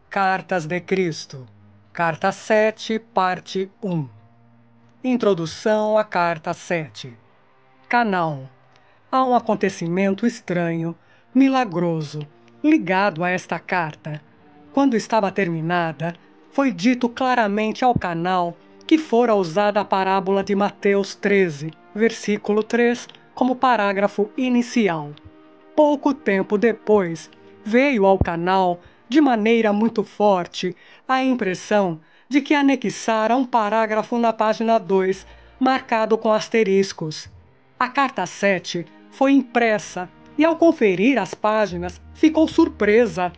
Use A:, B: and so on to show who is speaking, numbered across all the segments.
A: Cartas de Cristo, Carta 7, Parte 1. Introdução à Carta 7. Canal. Há um acontecimento estranho, milagroso, ligado a esta carta. Quando estava terminada, foi dito claramente ao canal que fora usada a parábola de Mateus 13, versículo 3, como parágrafo inicial. Pouco tempo depois, veio ao canal, de maneira muito forte, a impressão de que anexara um parágrafo na página 2, marcado com asteriscos. A carta 7 foi impressa e, ao conferir as páginas, ficou surpresa,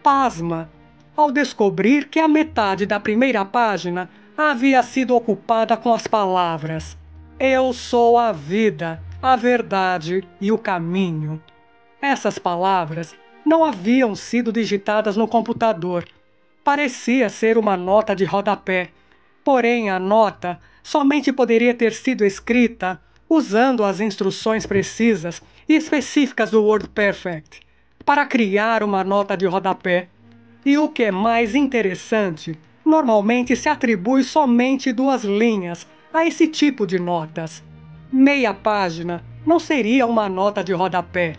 A: pasma, ao descobrir que a metade da primeira página havia sido ocupada com as palavras: "Eu sou a vida, a verdade e o caminho". Essas palavras não haviam sido digitadas no computador. Parecia ser uma nota de rodapé, porém a nota somente poderia ter sido escrita usando as instruções precisas e específicas do WordPerfect para criar uma nota de rodapé. E o que é mais interessante, normalmente se atribui somente 2 linhas a esse tipo de notas. Meia página não seria uma nota de rodapé.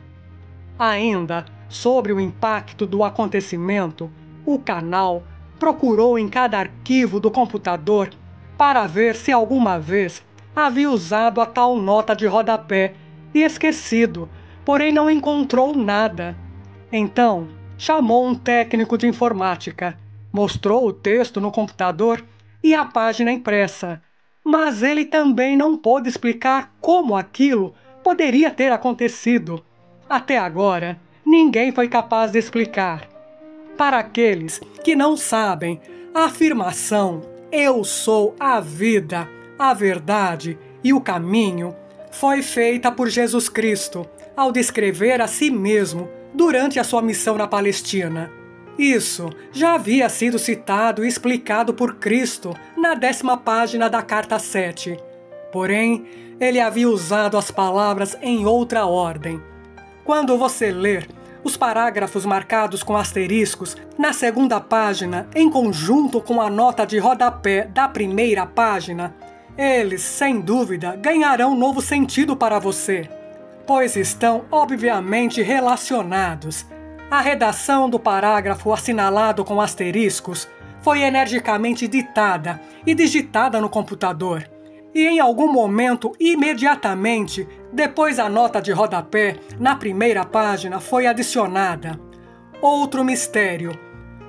A: Ainda sobre o impacto do acontecimento, o canal procurou em cada arquivo do computador para ver se alguma vez havia usado a tal nota de rodapé e esquecido, porém não encontrou nada. Então, chamou um técnico de informática, mostrou o texto no computador e a página impressa, mas ele também não pôde explicar como aquilo poderia ter acontecido. Até agora, ninguém foi capaz de explicar. Para aqueles que não sabem, a afirmação "Eu sou a vida, a verdade e o caminho" foi feita por Jesus Cristo ao descrever a si mesmo durante a sua missão na Palestina. Isso já havia sido citado e explicado por Cristo na 10ª página da Carta 7. Porém, ele havia usado as palavras em outra ordem. Quando você ler os parágrafos marcados com asteriscos na 2ª página em conjunto com a nota de rodapé da primeira página, eles, sem dúvida, ganharão novo sentido para você, pois estão obviamente relacionados. A redação do parágrafo assinalado com asteriscos foi energicamente ditada e digitada no computador. E em algum momento, imediatamente, depois a nota de rodapé, na primeira página, foi adicionada. Outro mistério: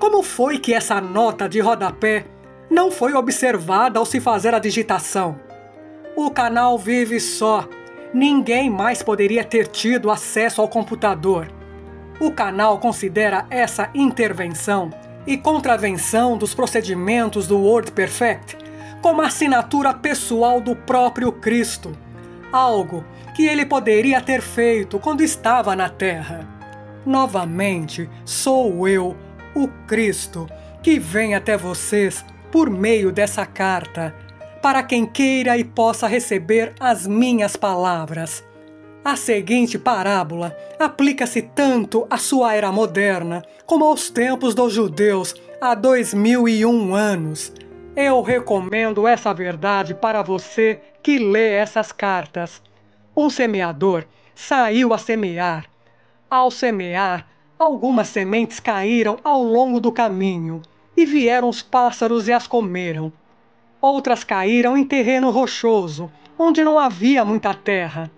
A: como foi que essa nota de rodapé não foi observada ao se fazer a digitação? O canal vive só. Ninguém mais poderia ter tido acesso ao computador. O canal considera essa intervenção e contravenção dos procedimentos do WordPerfect como assinatura pessoal do próprio Cristo, algo que ele poderia ter feito quando estava na Terra. Novamente, sou eu, o Cristo, que vem até vocês por meio dessa carta, para quem queira e possa receber as minhas palavras. A seguinte parábola aplica-se tanto à sua era moderna como aos tempos dos judeus há 2001 anos. Eu recomendo essa verdade para você que lê essas cartas. Um semeador saiu a semear. Ao semear, algumas sementes caíram ao longo do caminho, e vieram os pássaros e as comeram. Outras caíram em terreno rochoso, onde não havia muita terra.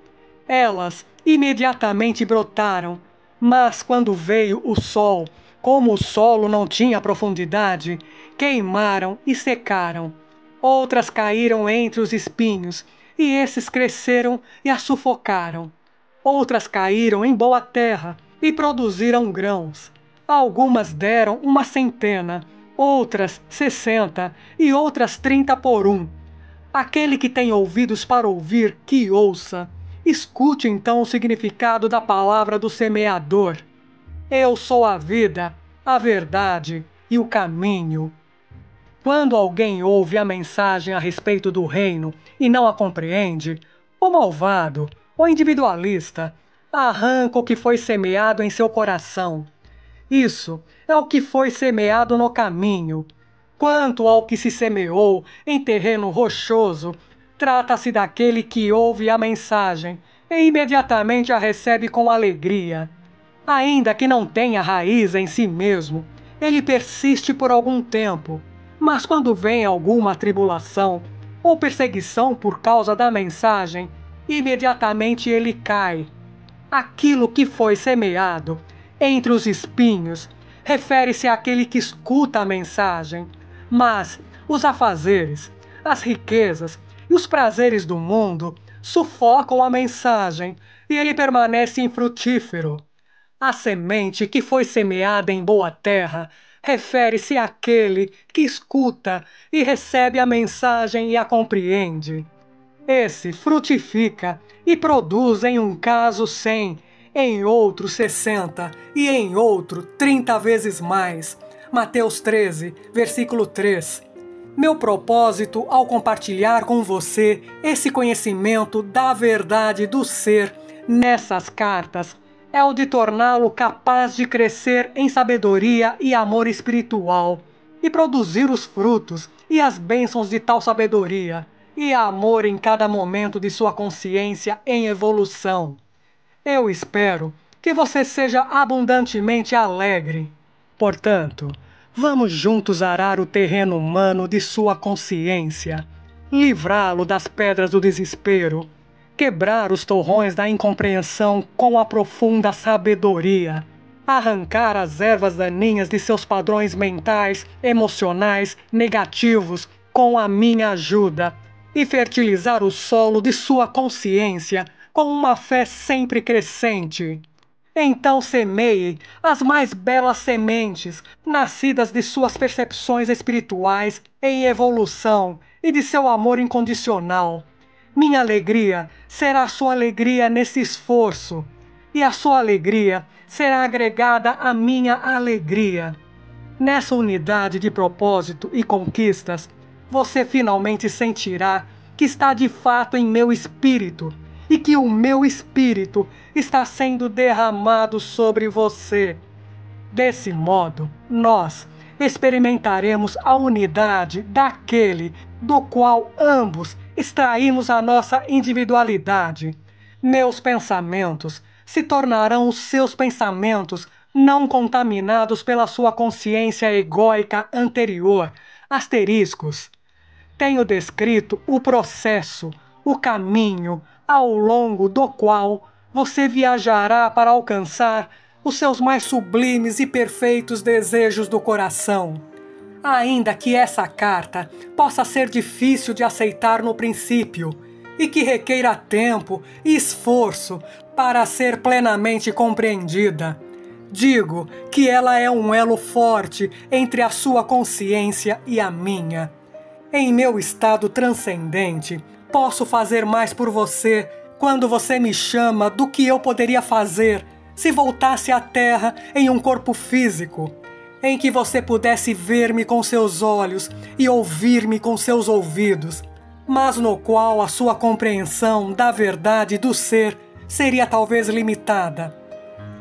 A: Elas imediatamente brotaram, mas quando veio o sol, como o solo não tinha profundidade, queimaram e secaram. Outras caíram entre os espinhos, e esses cresceram e as sufocaram. Outras caíram em boa terra e produziram grãos. Algumas deram 100, outras 60 e outras 30 por 1. Aquele que tem ouvidos para ouvir, que ouça. Escute então o significado da palavra do semeador. Eu sou a vida, a verdade e o caminho. Quando alguém ouve a mensagem a respeito do reino e não a compreende, o malvado, o individualista, arranca o que foi semeado em seu coração. Isso é o que foi semeado no caminho. Quanto ao que se semeou em terreno rochoso, trata-se daquele que ouve a mensagem e imediatamente a recebe com alegria. Ainda que não tenha raiz em si mesmo, ele persiste por algum tempo, mas quando vem alguma tribulação ou perseguição por causa da mensagem, imediatamente ele cai. Aquilo que foi semeado entre os espinhos refere-se àquele que escuta a mensagem, mas os afazeres, as riquezas e os prazeres do mundo sufocam a mensagem e ele permanece infrutífero. A semente que foi semeada em boa terra refere-se àquele que escuta e recebe a mensagem e a compreende. Esse frutifica e produz em um caso 100, em outro 60 e em outro 30 vezes mais. Mateus 13, versículo 3. Meu propósito ao compartilhar com você esse conhecimento da verdade do ser nessas cartas é o de torná-lo capaz de crescer em sabedoria e amor espiritual e produzir os frutos e as bênçãos de tal sabedoria e amor em cada momento de sua consciência em evolução. Eu espero que você seja abundantemente alegre. Portanto, vamos juntos arar o terreno humano de sua consciência, livrá-lo das pedras do desespero, quebrar os torrões da incompreensão com a profunda sabedoria, arrancar as ervas daninhas de seus padrões mentais, emocionais, negativos com a minha ajuda e fertilizar o solo de sua consciência com uma fé sempre crescente. Então semeie as mais belas sementes, nascidas de suas percepções espirituais em evolução e de seu amor incondicional. Minha alegria será a sua alegria nesse esforço, e a sua alegria será agregada à minha alegria. Nessa unidade de propósito e conquistas, você finalmente sentirá que está de fato em meu espírito e que o meu espírito está sendo derramado sobre você. Desse modo, nós experimentaremos a unidade daquele do qual ambos extraímos a nossa individualidade. Meus pensamentos se tornarão os seus pensamentos não contaminados pela sua consciência egóica anterior. Asteriscos. Tenho descrito o processo, o caminho, ao longo do qual você viajará para alcançar os seus mais sublimes e perfeitos desejos do coração. Ainda que essa carta possa ser difícil de aceitar no princípio e que requeira tempo e esforço para ser plenamente compreendida, digo que ela é um elo forte entre a sua consciência e a minha. Em meu estado transcendente, posso fazer mais por você quando você me chama do que eu poderia fazer se voltasse à Terra em um corpo físico, em que você pudesse ver-me com seus olhos e ouvir-me com seus ouvidos, mas no qual a sua compreensão da verdade do ser seria talvez limitada.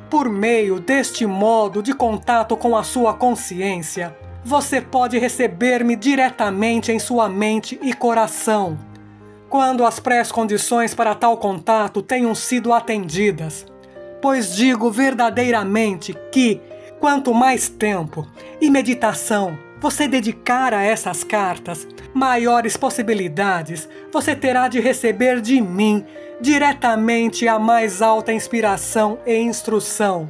A: Por meio deste modo de contato com a sua consciência, você pode receber-me diretamente em sua mente e coração, quando as pré-condições para tal contato tenham sido atendidas. Pois digo verdadeiramente que, quanto mais tempo e meditação você dedicar a essas cartas, maiores possibilidades você terá de receber de mim diretamente a mais alta inspiração e instrução.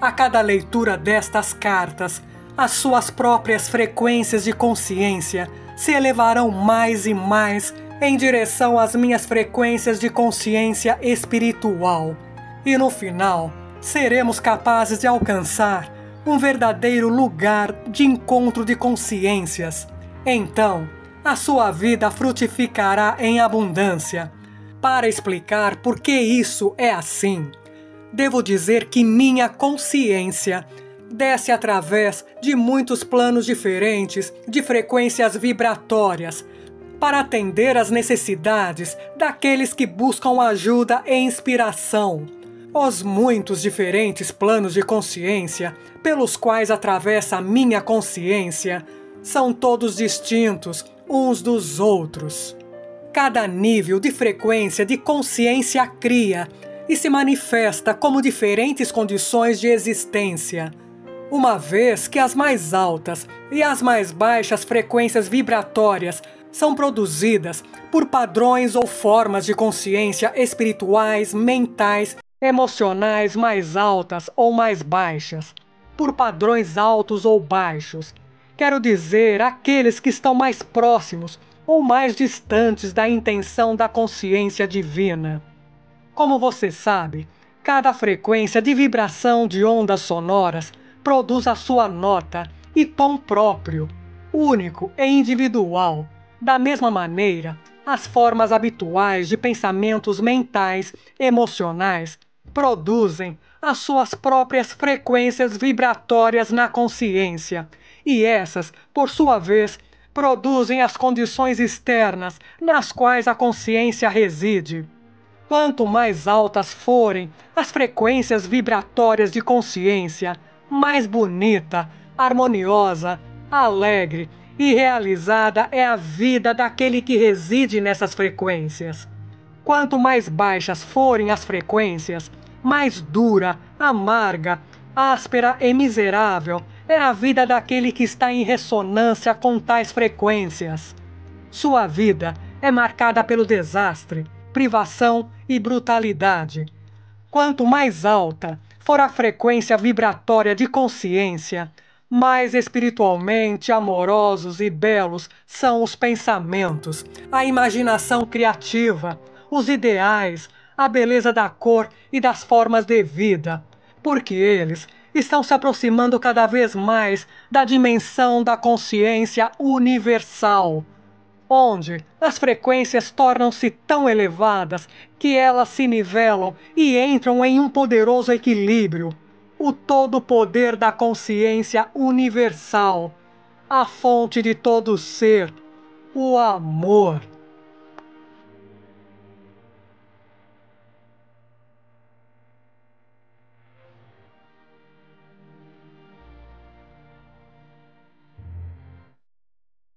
A: A cada leitura destas cartas, as suas próprias frequências de consciência se elevarão mais e mais em direção às minhas frequências de consciência espiritual. E no final, seremos capazes de alcançar um verdadeiro lugar de encontro de consciências. Então, a sua vida frutificará em abundância. Para explicar por que isso é assim, devo dizer que minha consciência desce através de muitos planos diferentes de frequências vibratórias para atender às necessidades daqueles que buscam ajuda e inspiração, Os muitos diferentes planos de consciência pelos quais atravessa a minha consciência são todos distintos uns dos outros. Cada nível de frequência de consciência cria e se manifesta como diferentes condições de existência, uma vez que as mais altas e as mais baixas frequências vibratórias são produzidas por padrões ou formas de consciência espirituais, mentais, emocionais mais altas ou mais baixas, por padrões altos ou baixos. Quero dizer, aqueles que estão mais próximos ou mais distantes da intenção da consciência divina. Como você sabe, cada frequência de vibração de ondas sonoras produz a sua nota e tom próprio, único e individual. Da mesma maneira, as formas habituais de pensamentos mentais, emocionais, produzem as suas próprias frequências vibratórias na consciência, e essas, por sua vez, produzem as condições externas nas quais a consciência reside. Quanto mais altas forem as frequências vibratórias de consciência, mais bonita, harmoniosa, alegre e realizada é a vida daquele que reside nessas frequências. Quanto mais baixas forem as frequências, mais dura, amarga, áspera e miserável é a vida daquele que está em ressonância com tais frequências. Sua vida é marcada pelo desastre, privação e brutalidade. Quanto mais alta for a frequência vibratória de consciência, mais espiritualmente amorosos e belos são os pensamentos, a imaginação criativa, os ideais, a beleza da cor e das formas de vida, porque eles estão se aproximando cada vez mais da dimensão da consciência universal, onde as frequências tornam-se tão elevadas que elas se nivelam e entram em um poderoso equilíbrio. O todo poder da consciência universal, a fonte de todo ser, o amor.